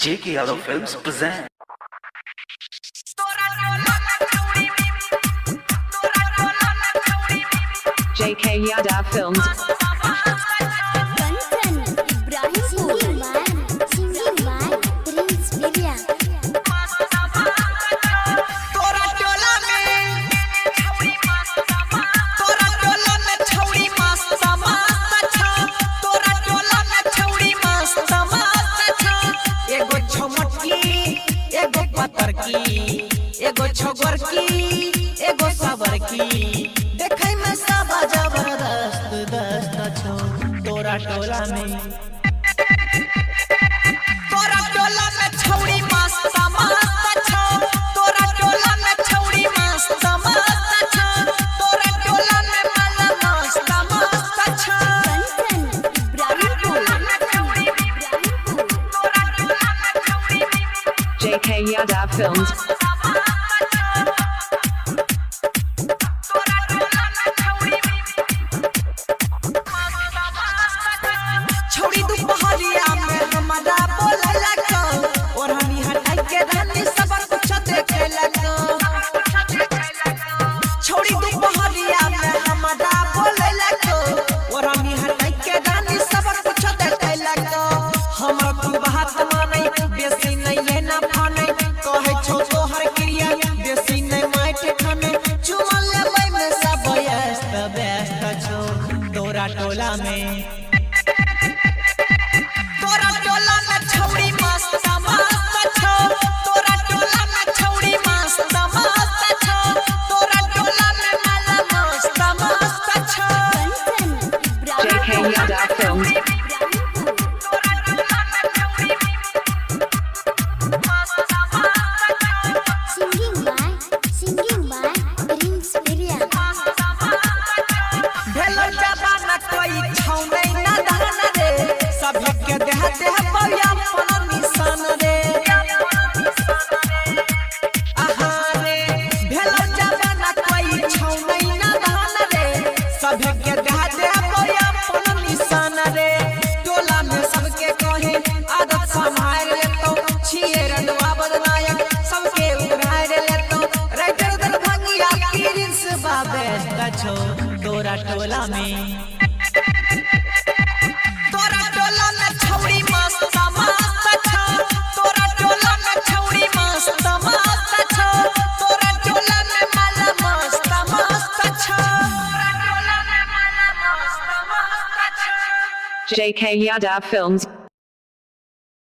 J.K. Yadav Films present. J.K. Yadav Films. एगो छोगर की एगो सबर की देखै में सब जबरदस्त दस्त छो तोरा टोला में छौड़ी मस्त मस्त छो तोरा टोला में छौड़ी मस्त मस्त छो तोरा टोला में माला मस्त मस्त छो J.K. Yadav Films. छौड़ी दुपहरिया में हमारा बोलला को और हनी हटाई के रानी सब कुछ देखेला को छौड़ी दुपहरिया में हमारा बोलला को और हनी हटाई के रानी सब कुछ देखेला को हमरा तू बात मानै बेसी नहीं है ना फानै कहे छो तो हर क्रिया बेसी नहीं माइट खाने चुमा लेबै में सब व्यस्त छो तोरा टोला में छौड़ी मस्त मस्त छो तोरा टोला में छौड़ी मस्त मस्त छो तोरा टोला में माला मस्त मस्त छो J.K. Yadav Films. भेलो जबाना कोई छौ नहीं ना धान रे सभी के देह देह बया अपन निशान रे आहा रे भेलो जबाना कोई छौ नहीं ना धान रे सभी के देह देह बया अपन निशान रे टोला में सबके कहे आदत संभाल लेतो छिए रंगवा बदनायक सबके उड़ाए लेतो राइटर दरभंगिया प्रिंस बाबे छो तोरा टोला में छौड़ी मस्त मस्त छो तोरा टोला में छौड़ी मस्त मस्त छो तोरा टोला में माला मस्त मस्त छो J.K. Yadav Films.